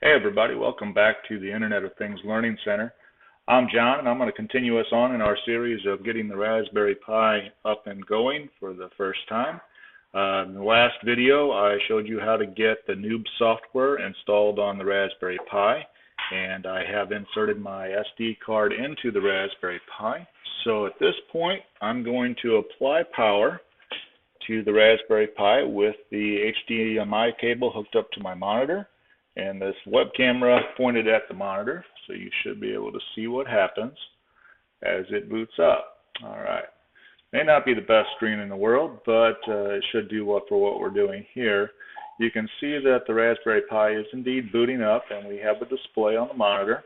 Hey everybody, welcome back to the Internet of Things Learning Center. I'm John, and I'm going to continue us on in our series of getting the Raspberry Pi up and going for the first time. In the last video, I showed you how to get the noob software installed on the Raspberry Pi, and I have inserted my SD card into the Raspberry Pi. So at this point, I'm going to apply power to the Raspberry Pi with the HDMI cable hooked up to my monitor and this web camera pointed at the monitor, so you should be able to see what happens as it boots up. All right. May not be the best screen in the world, but it should do well for what we're doing here. You can see that the Raspberry Pi is indeed booting up, and we have a display on the monitor.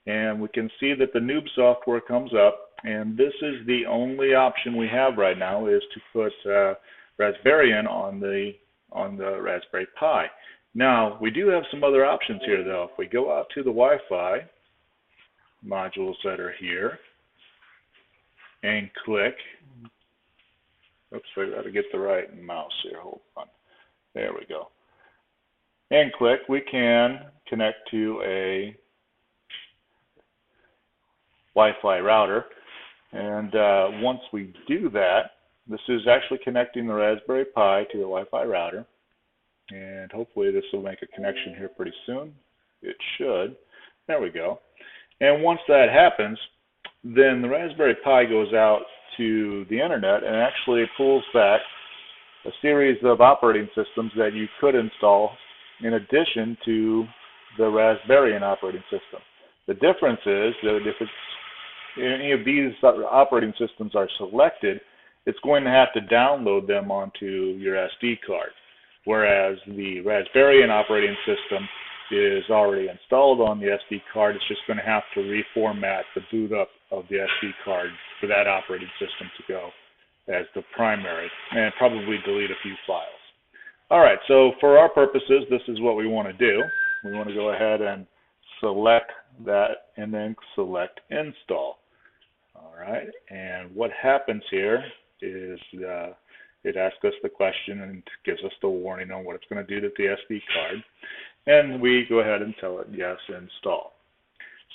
And we can see that the noob software comes up, and this is the only option we have right now, is to put Raspbian on the Raspberry Pi. Now, we do have some other options here, though. If we go out to the Wi-Fi modules that are here and click, oops, I got to get the right mouse here, hold on. There we go. And click, we can connect to a Wi-Fi router. And once we do that, this is actually connecting the Raspberry Pi to the Wi-Fi router. And hopefully this will make a connection here pretty soon. It should. There we go. And once that happens, then the Raspberry Pi goes out to the internet and actually pulls back a series of operating systems that you could install in addition to the Raspbian operating system. The difference is that if any of these operating systems are selected, it's going to have to download them onto your SD card. Whereas the Raspbian operating system is already installed on the SD card, it's just going to have to reformat the boot up of the SD card for that operating system to go as the primary, and probably delete a few files. All right, so for our purposes, this is what we want to do. We want to go ahead and select that and then select install. All right, and what happens here is it asks us the question and gives us the warning on what it's going to do to the SD card. And we go ahead and tell it, yes, install.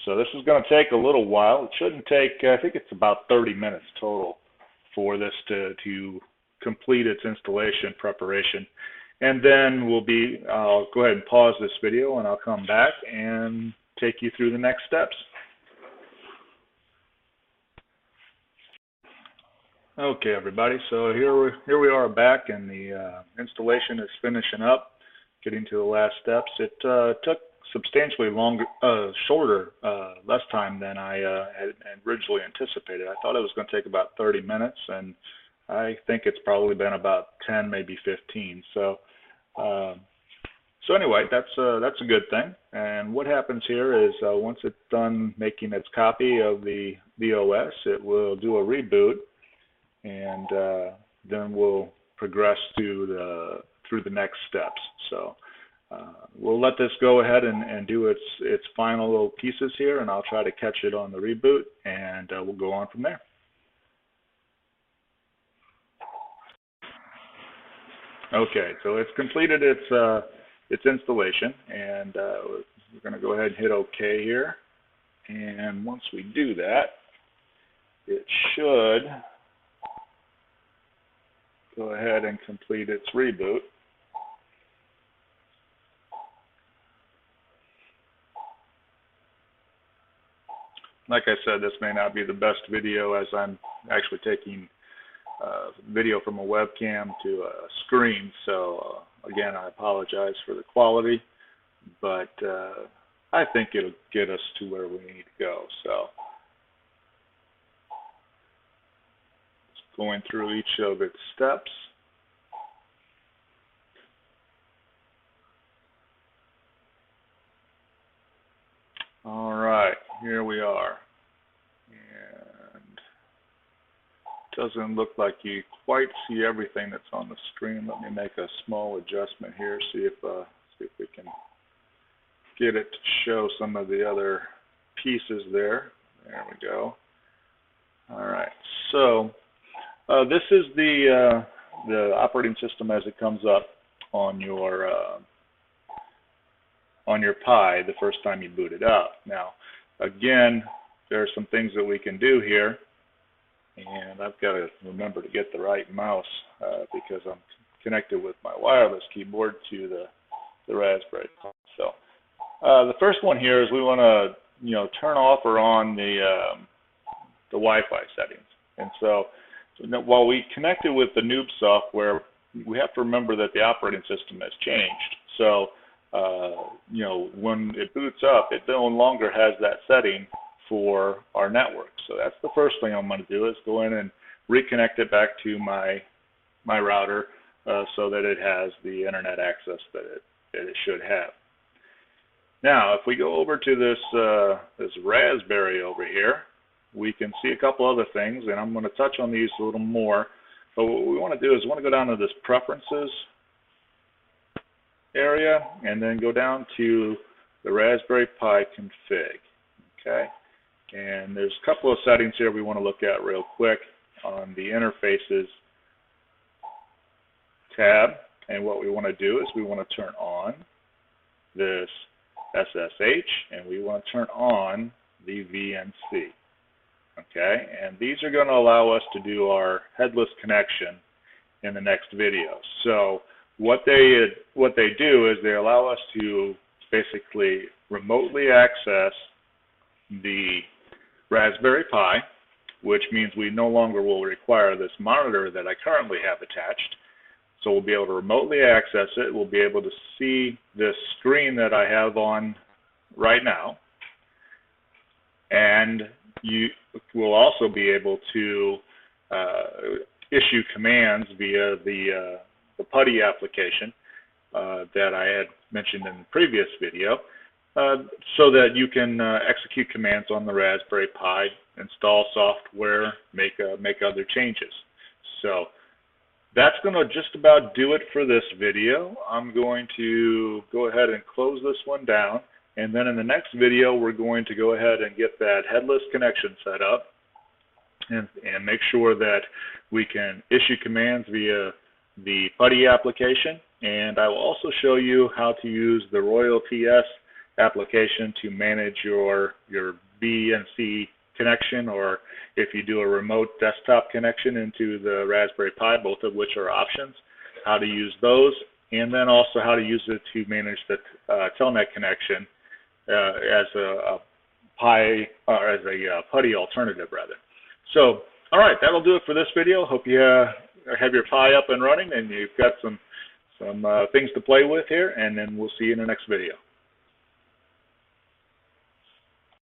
So this is going to take a little while. It shouldn't take, I think it's about 30 minutes total for this to complete its installation preparation. And then I'll go ahead and pause this video and I'll come back and take you through the next steps. Okay, everybody, so here we are back, and the installation is finishing up, getting to the last steps. It took substantially less time than I had originally anticipated. I thought it was going to take about 30 minutes, and I think it's probably been about 10, maybe 15. So anyway, that's a good thing. And what happens here is once it's done making its copy of the OS, it will do a reboot. And then we'll progress through the next steps. So we'll let this go ahead and do its final little pieces here, and I'll try to catch it on the reboot, and we'll go on from there. Okay, so it's completed its installation, and we're going to go ahead and hit OK here. And once we do that, it should go ahead and complete its reboot. Like I said, this may not be the best video, as I'm actually taking video from a webcam to a screen. So again, I apologize for the quality, but I think it'll get us to where we need to go. So going through each of its steps. All right, here we are. And it doesn't look like you quite see everything that's on the screen. Let me make a small adjustment here, see if we can get it to show some of the other pieces there. There we go. All right, so this is the operating system as it comes up on your on your Pi the first time you boot it up. Now, again, there are some things that we can do here, and I've got to remember to get the right mouse because I'm connected with my wireless keyboard to the Raspberry Pi. So the first one here is we want to turn off or on the Wi-Fi settings. And so while we connected with the Noob software, we have to remember that the operating system has changed. So when it boots up, it no longer has that setting for our network. So that's the first thing I'm going to do, is go in and reconnect it back to my router so that it has the internet access that it should have. Now, if we go over to this Raspberry over here, we can see a couple other things, and I'm going to touch on these a little more. But what we want to do is we want to go down to this Preferences area, and then go down to the Raspberry Pi config. Okay, and there's a couple of settings here we want to look at real quick on the Interfaces tab. And what we want to do is we want to turn on this SSH, and we want to turn on the VNC. Okay, and these are going to allow us to do our headless connection in the next video. So what they do is they allow us to basically remotely access the Raspberry Pi, which means we no longer will require this monitor that I currently have attached. So we'll be able to remotely access it. We'll be able to see this screen that I have on right now. And you will also be able to issue commands via the PuTTY application that I had mentioned in the previous video, so that you can execute commands on the Raspberry Pi, install software, make other changes. So that's going to just about do it for this video. I'm going to go ahead and close this one down. And then in the next video, we're going to go ahead and get that headless connection set up and make sure that we can issue commands via the PuTTY application. And I will also show you how to use the Royal TS application to manage your BNC connection, or if you do a remote desktop connection into the Raspberry Pi, both of which are options, how to use those, and then also how to use it to manage the telnet connection as a PuTTY alternative, rather. So, all right, that'll do it for this video. Hope you have your Pi up and running, and you've got some things to play with here, and then we'll see you in the next video.